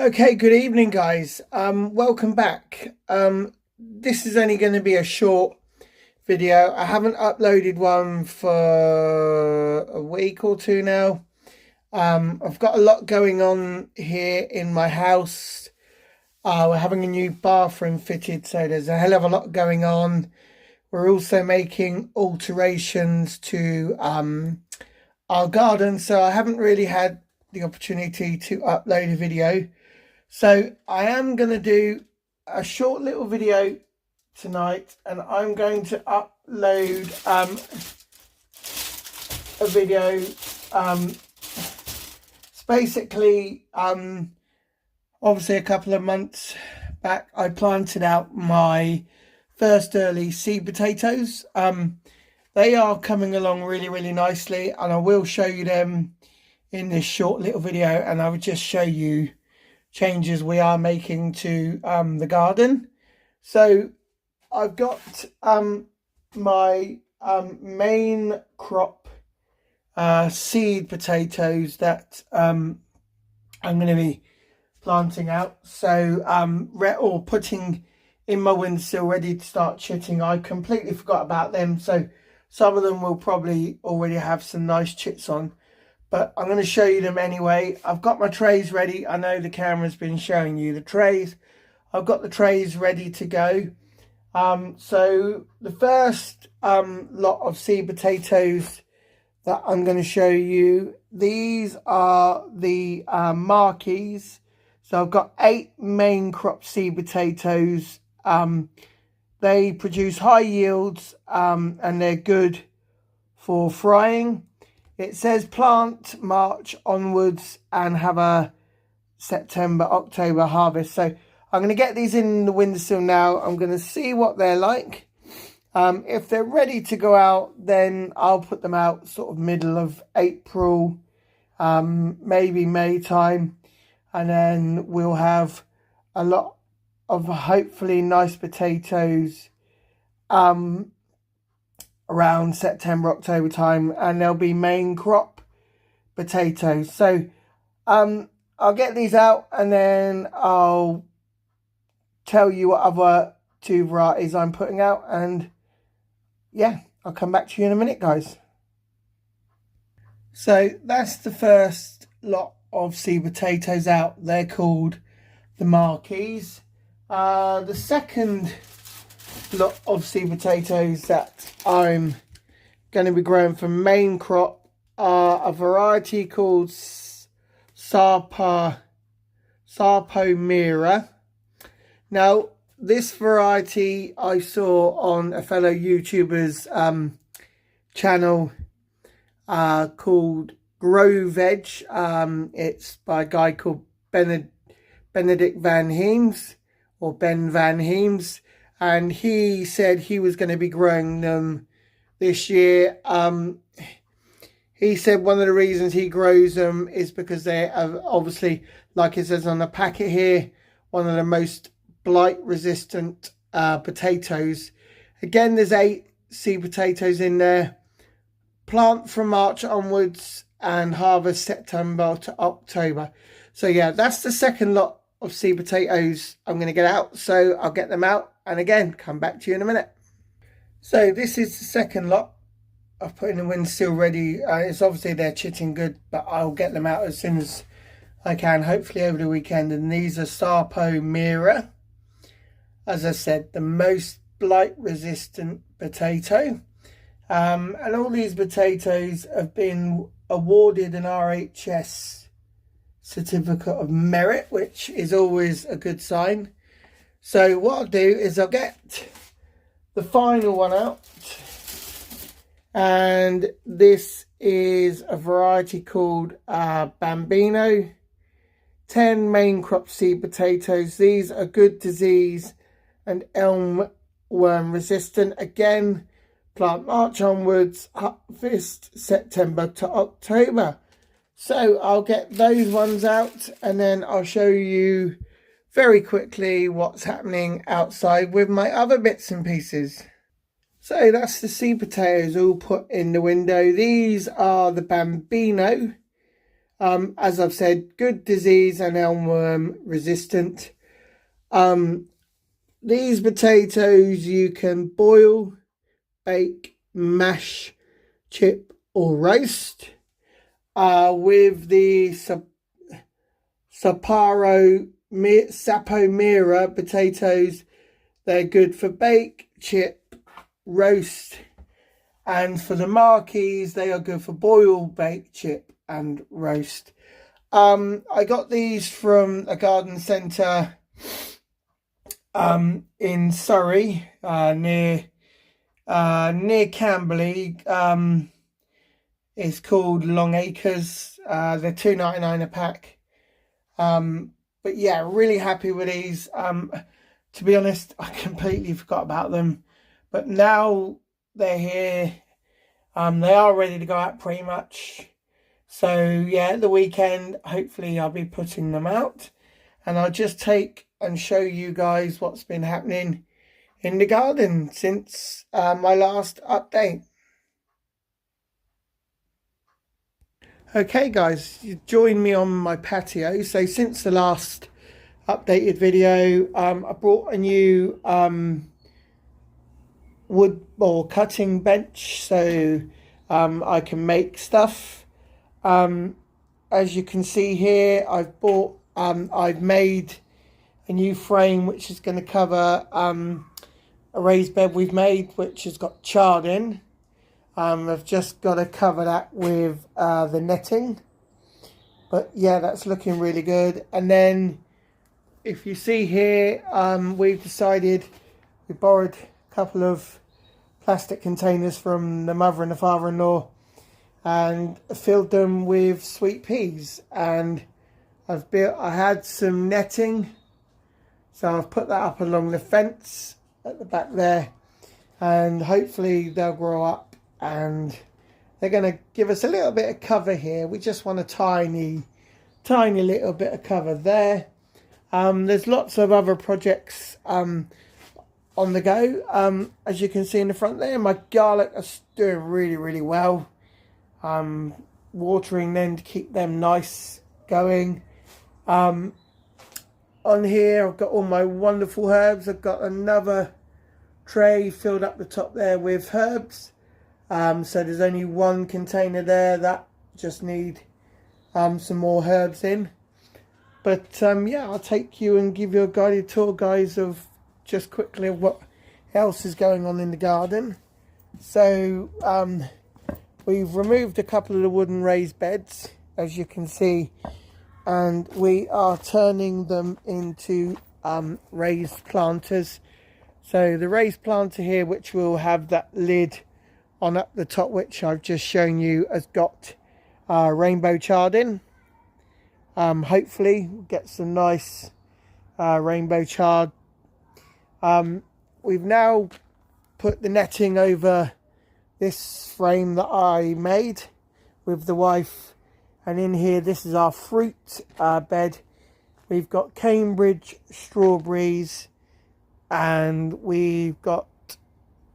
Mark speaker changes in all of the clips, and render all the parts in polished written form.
Speaker 1: Okay, good evening, guys. Welcome back. This is only going to be a short video. I haven't uploaded one for a week or two now. I've got a lot going on here in my house. We're having a new bathroom fitted, so there's a hell of a lot going on. We're also making alterations to our garden, so I haven't really had the opportunity to upload a video. So I am going to do a short little video tonight, and I'm going to upload a video. It's basically, obviously a couple of months back, I planted out my first early seed potatoes. They are coming along really nicely, and I will show you them in this short little video, and I will just show you changes we are making to the garden. So I've got my main crop seed potatoes that I'm going to be planting out, so or putting in my windowsill ready to start chitting. I completely forgot about them, so some of them will probably already have some nice chits on, but I'm going to show you them anyway. I've got my trays ready. I know the camera's been showing you the trays. I've got the trays ready to go. So the first lot of seed potatoes that I'm going to show you, these are the marquees. So I've got 8 main crop seed potatoes. They produce high yields and they're good for frying. It says plant March onwards and have a September, October harvest. So I'm going to get these in the windowsill now. I'm going to see what they're like. If they're ready to go out, then I'll put them out sort of middle of April, maybe May time. And then we'll have a lot of hopefully nice potatoes around September, October time, and there'll be main crop potatoes. So I'll get these out, and then I'll tell you what other 2 varieties I'm putting out, and yeah, I'll come back to you in a minute, guys. So that's the first lot of seed potatoes out. They're called the marquees. The second lot of seed potatoes that I'm going to be growing for main crop are a variety called Sarpomira. Now, this variety I saw on a fellow YouTuber's channel called Grow Veg. It's by a guy called Benedict Van Heems, or Ben Van Heems, and he said he was going to be growing them this year. He said one of the reasons he grows them is because they are obviously, like it says on the packet here, one of the most blight resistant potatoes. Again, there's 8 seed potatoes in there. Plant from March onwards and harvest September to October. So yeah, that's the second lot of seed potatoes I'm going to get out. So I'll get them out and again come back to you in a minute. So this is the second lot. I've put in the windowsill ready. It's obviously they're chitting good, but I'll get them out as soon as I can, hopefully over the weekend. And these are Sarpomira. As I said, the most blight resistant potato. And all these potatoes have been awarded an RHS certificate of merit, which is always a good sign. So what I'll do is I'll get the final one out, and this is a variety called Bambino. 10 main crop seed potatoes. These are good disease and elm worm resistant. Again, plant March onwards, harvest September to October. So I'll get those ones out, and then I'll show you very quickly what's happening outside with my other bits and pieces. So that's the seed potatoes all put in the window. These are the Bambino. As I've said, good disease and elmworm resistant. These potatoes you can boil, bake, mash, chip or roast. With the Sapomira potatoes, they're good for bake, chip, roast, and for the Marquis, they are good for boil, bake, chip, and roast. I got these from a garden centre in Surrey, near Camberley. It's called Long Acres. They're $2.99 a pack. But yeah, really happy with these. To be honest, I completely forgot about them, but now they're here. They are ready to go out pretty much. So yeah, the weekend, hopefully I'll be putting them out, and I'll just take and show you guys what's been happening in the garden since my last update. Okay guys, you join me on my patio. So since the last updated video, I brought a new wood or cutting bench so I can make stuff. As you can see here, I've made a new frame which is going to cover a raised bed we've made, which has got chard in. I've just got to cover that with the netting, but yeah, that's looking really good. And then if you see here, we borrowed a couple of plastic containers from the mother and the father-in-law and filled them with sweet peas, and I had some netting, so I've put that up along the fence at the back there, and hopefully they'll grow up and they're going to give us a little bit of cover here. We just want a tiny little bit of cover there. There's lots of other projects on the go. As you can see in the front there, my garlic is doing really well. Watering them to keep them nice going. On here I've got all my wonderful herbs. I've got another tray filled up the top there with herbs. So there's only one container there that just need some more herbs in. But yeah, I'll take you and give you a guided tour, guys, of just quickly of what else is going on in the garden. So we've removed a couple of the wooden raised beds, as you can see, and we are turning them into raised planters. So the raised planter here, which will have that lid on up the top, which I've just shown you, has got rainbow chard in. Hopefully we'll get some nice rainbow chard. We've now put the netting over this frame that I made with the wife, and in here, this is our fruit bed. We've got Cambridge strawberries, and we've got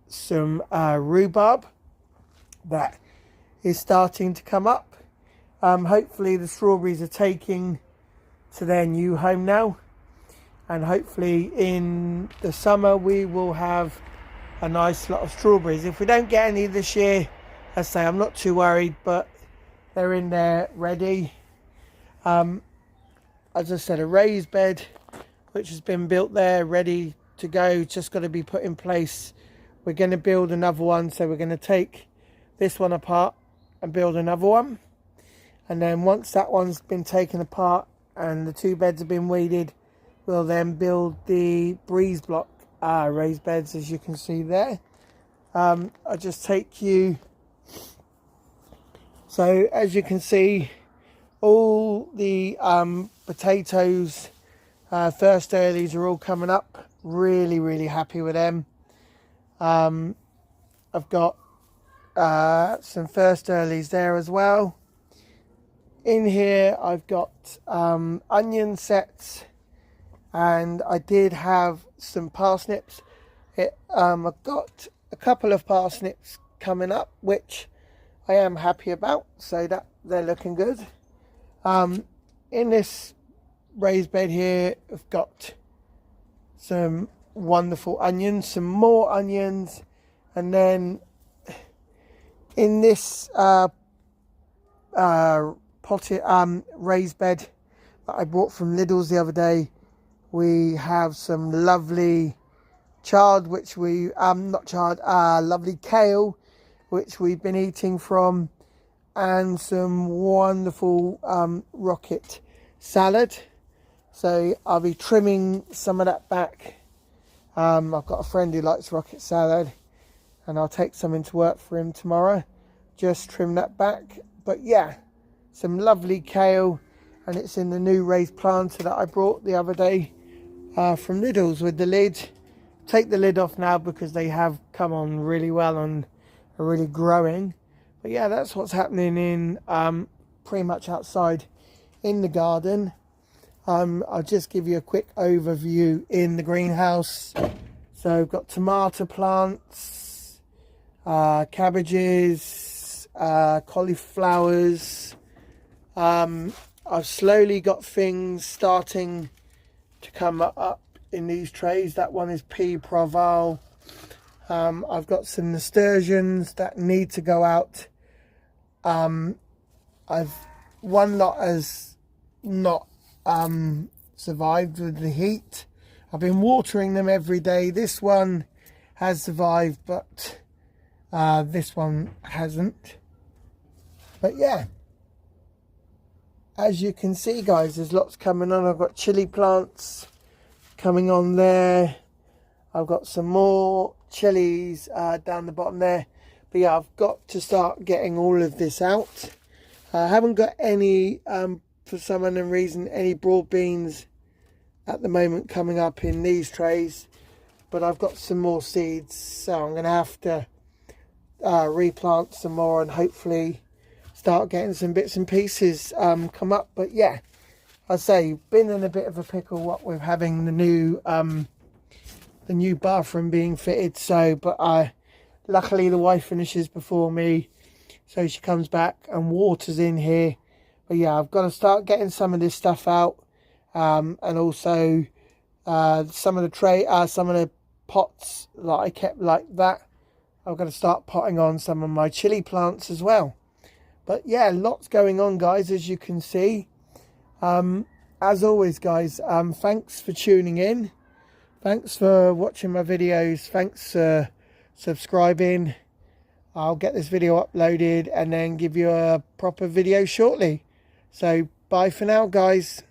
Speaker 1: some rhubarb that is starting to come up. Hopefully the strawberries are taking to their new home now, and hopefully in the summer we will have a nice lot of strawberries. If we don't get any this year, I say I'm not too worried, but they're in there ready. As I said, a raised bed which has been built there, ready to go, just got to be put in place. We're going to build another one, so we're going to take this one apart and build another one, and then once that one's been taken apart and the two beds have been weeded, we'll then build the breeze block raised beds, as you can see there. I'll just take you, so as you can see, all the potatoes, first earlies are all coming up. Really happy with them. I've got some first earlies there as well. In here I've got onion sets, and I did have some parsnips. I've got a couple of parsnips coming up, which I am happy about, so that they're looking good. In this raised bed here, I've got some wonderful onions, some more onions, and then in this potted raised bed that I bought from Lidl's the other day, we have some lovely chard, which we lovely kale, which we've been eating from, and some wonderful rocket salad. So I'll be trimming some of that back. I've got a friend who likes rocket salad, and I'll take some into work for him tomorrow. Just trim that back. But yeah, some lovely kale, and it's in the new raised planter that I brought the other day from Lidl's with the lid. Take the lid off now because they have come on really well and are really growing. But yeah, that's what's happening in pretty much outside in the garden. I'll just give you a quick overview in the greenhouse. So I've got tomato plants, cabbages, cauliflowers. I've slowly got things starting to come up in these trays. That one is pea proval. I've got some nasturtiums that need to go out. One lot has not survived with the heat. I've been watering them every day. This one has survived, but this one hasn't. But yeah, as you can see, guys, there's lots coming on. I've got chili plants coming on there. I've got some more chilies down the bottom there. But yeah, I've got to start getting all of this out. I haven't got any, for some unknown reason, any broad beans at the moment coming up in these trays. But I've got some more seeds, so I'm going to have to replant some more and hopefully start getting some bits and pieces come up. But yeah, I say, been in a bit of a pickle what with having the new bathroom being fitted. So, but luckily the wife finishes before me, so she comes back and waters in here. But yeah, I've got to start getting some of this stuff out, and also some of the pots that I kept like that. I've got to start potting on some of my chili plants as well. But yeah, lots going on, guys, as you can see. As always, guys, thanks for tuning in. Thanks for watching my videos. Thanks for subscribing. I'll get this video uploaded and then give you a proper video shortly. So bye for now, guys.